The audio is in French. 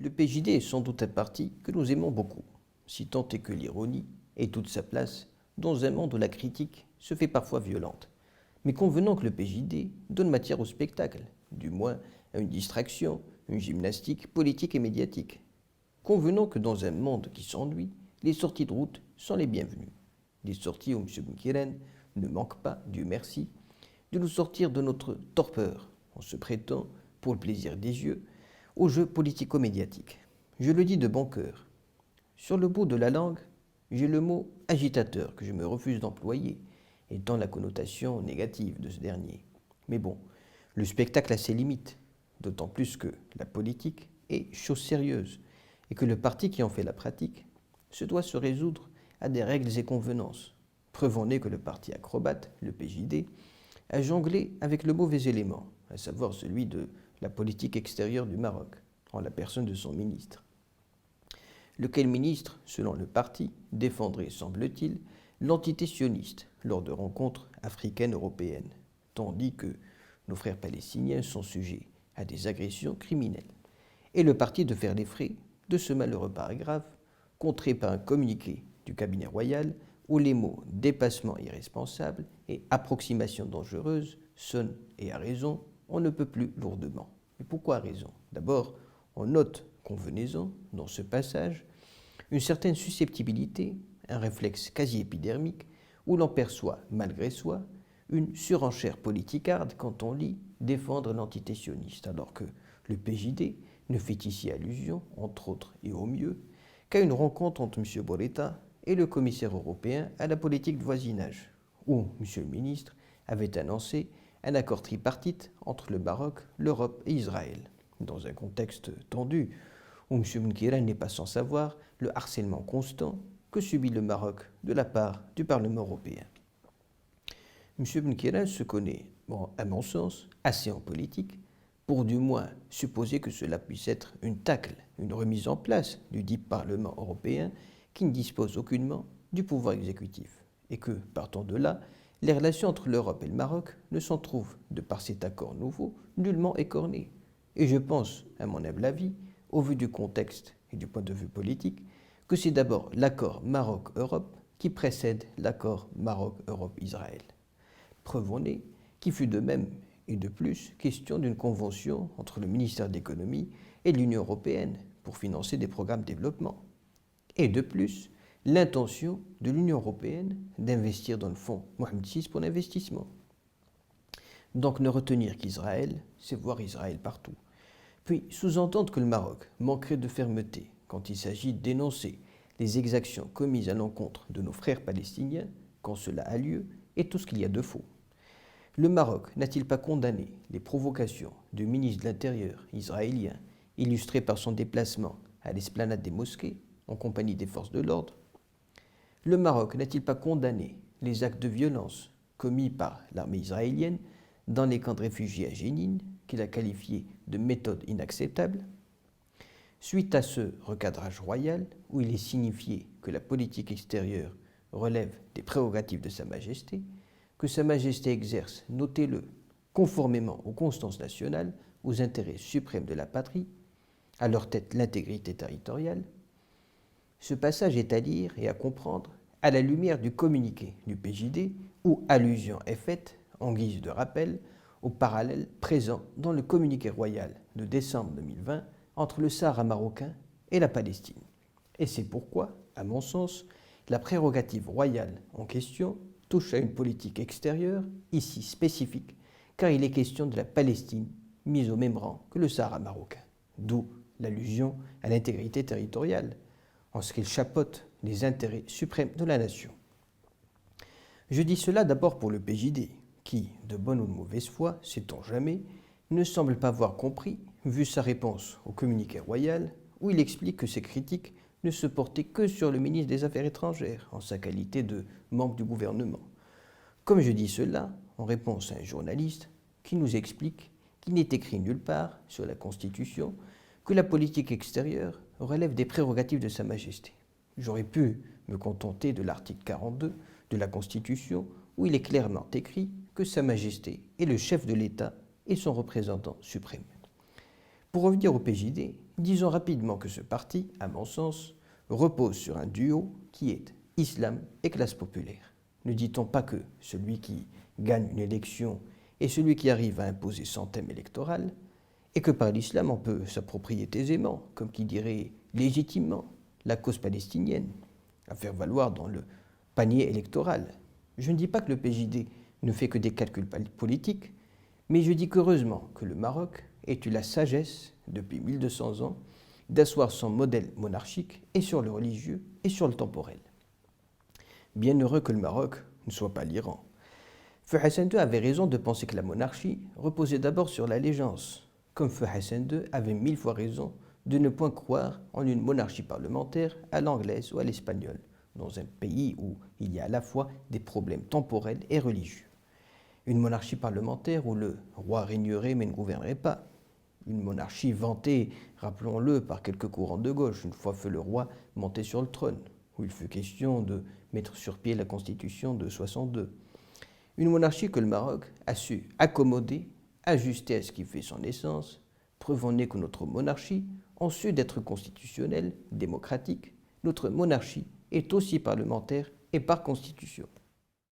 Le PJD est sans doute un parti que nous aimons beaucoup, si tant est que l'ironie ait toute sa place dans un monde où la critique se fait parfois violente. Mais convenons que le PJD donne matière au spectacle, du moins à une distraction, une gymnastique politique et médiatique. Convenons que dans un monde qui s'ennuie, les sorties de route sont les bienvenues. Des sorties où M. Bounkiren ne manque pas, Dieu merci, de nous sortir de notre torpeur en se prêtant, pour le plaisir des yeux, au jeu politico-médiatique. Je le dis de bon cœur. Sur le bout de la langue, j'ai le mot agitateur que je me refuse d'employer, étant la connotation négative de ce dernier. Mais bon, le spectacle a ses limites, d'autant plus que la politique est chose sérieuse et que le parti qui en fait la pratique se doit se résoudre à des règles et convenances. Preuve en est que le parti acrobate, le PJD, a jonglé avec le mauvais élément, à savoir celui de la politique extérieure du Maroc, en la personne de son ministre. Lequel ministre, selon le parti, défendrait, semble-t-il, l'entité sioniste lors de rencontres africaines européennes, tandis que nos frères palestiniens sont sujets à des agressions criminelles. Et le parti de faire les frais de ce malheureux paragraphe, contré par un communiqué du cabinet royal où les mots dépassement irresponsable et approximation dangereuse sonnent, et à raison, on ne peut plus lourdement. Mais pourquoi à raison? D'abord, on note, convenez-en, dans ce passage, une certaine susceptibilité, un réflexe quasi épidermique, où l'on perçoit, malgré soi, une surenchère politicarde quand on lit défendre l'entité sioniste, alors que le PJD ne fait ici allusion, entre autres et au mieux, qu'à une rencontre entre M. Borreta et le commissaire européen à la politique de voisinage, où M. le ministre avait annoncé un accord tripartite entre le Maroc, l'Europe et Israël, dans un contexte tendu où M. Bounkiren n'est pas sans savoir le harcèlement constant que subit le Maroc de la part du Parlement européen. M. Bounkiren se connaît, à mon sens, assez en politique pour du moins supposer que cela puisse être une tacle, une remise en place du dit Parlement européen qui ne dispose aucunement du pouvoir exécutif, et que, partant de là, les relations entre l'Europe et le Maroc ne s'en trouvent, de par cet accord nouveau, nullement écornées. Et je pense, à mon humble avis, au vu du contexte et du point de vue politique, que c'est d'abord l'accord Maroc-Europe qui précède l'accord Maroc-Europe-Israël. Preuve en est qu'il fut de même et de plus question d'une convention entre le ministère de l'Économie et l'Union européenne pour financer des programmes de développement. Et de plus, l'intention de l'Union européenne d'investir dans le fonds Mohamed VI pour l'investissement. Donc ne retenir qu'Israël, c'est voir Israël partout. Puis sous-entendre que le Maroc manquerait de fermeté quand il s'agit de dénoncer les exactions commises à l'encontre de nos frères palestiniens quand cela a lieu est tout ce qu'il y a de faux. Le Maroc n'a-t-il pas condamné les provocations du ministre de l'Intérieur israélien, illustrées par son déplacement à l'esplanade des mosquées en compagnie des forces de l'ordre? Le Maroc n'a-t-il pas condamné les actes de violence commis par l'armée israélienne dans les camps de réfugiés à Jénine, qu'il a qualifiés de méthode inacceptable? Suite à ce recadrage royal, où il est signifié que la politique extérieure relève des prérogatives de Sa Majesté, que Sa Majesté exerce, notez-le, conformément aux constances nationales, aux intérêts suprêmes de la patrie, à leur tête l'intégrité territoriale, ce passage est à lire et à comprendre à la lumière du communiqué du PJD, où allusion est faite, en guise de rappel, au parallèle présent dans le communiqué royal de décembre 2020 entre le Sahara marocain et la Palestine. Et c'est pourquoi, à mon sens, la prérogative royale en question touche à une politique extérieure, ici spécifique, car il est question de la Palestine mise au même rang que le Sahara marocain, d'où l'allusion à l'intégrité territoriale, en ce qu'il chapeaute les intérêts suprêmes de la nation. Je dis cela d'abord pour le PJD, qui, de bonne ou de mauvaise foi, sait-on jamais, ne semble pas avoir compris, vu sa réponse au communiqué royal, où il explique que ses critiques ne se portait que sur le ministre des Affaires étrangères, en sa qualité de membre du gouvernement. Comme je dis cela, en réponse à un journaliste qui nous explique qu'il n'est écrit nulle part sur la Constitution que la politique extérieure relève des prérogatives de Sa Majesté. J'aurais pu me contenter de l'article 42 de la Constitution, où il est clairement écrit que Sa Majesté est le chef de l'État et son représentant suprême. Pour revenir au PJD, disons rapidement que ce parti, à mon sens, repose sur un duo qui est islam et classe populaire. Ne dit-on pas que celui qui gagne une élection est celui qui arrive à imposer son thème électoral, et que par l'islam on peut s'approprier aisément, comme qui dirait légitimement, la cause palestinienne, à faire valoir dans le panier électoral. Je ne dis pas que le PJD ne fait que des calculs politiques, mais je dis qu'heureusement que le Maroc ait eu la sagesse, depuis 1200 ans, d'asseoir son modèle monarchique et sur le religieux et sur le temporel. Bien heureux que le Maroc ne soit pas l'Iran. Feu Hassan II avait raison de penser que la monarchie reposait d'abord sur l'allégeance, comme Feu Hassan II avait 1000 fois raison de ne point croire en une monarchie parlementaire à l'anglaise ou à l'espagnole, dans un pays où il y a à la fois des problèmes temporels et religieux. Une monarchie parlementaire où le roi régnerait mais ne gouvernerait pas. Une monarchie vantée, rappelons-le, par quelques courants de gauche, une fois fut le roi monté sur le trône, où il fut question de mettre sur pied la constitution de 62. Une monarchie que le Maroc a su accommoder, ajuster à ce qui fait son essence, preuve en est que notre monarchie, en su d'être constitutionnelle, démocratique, notre monarchie est aussi parlementaire et par constitution.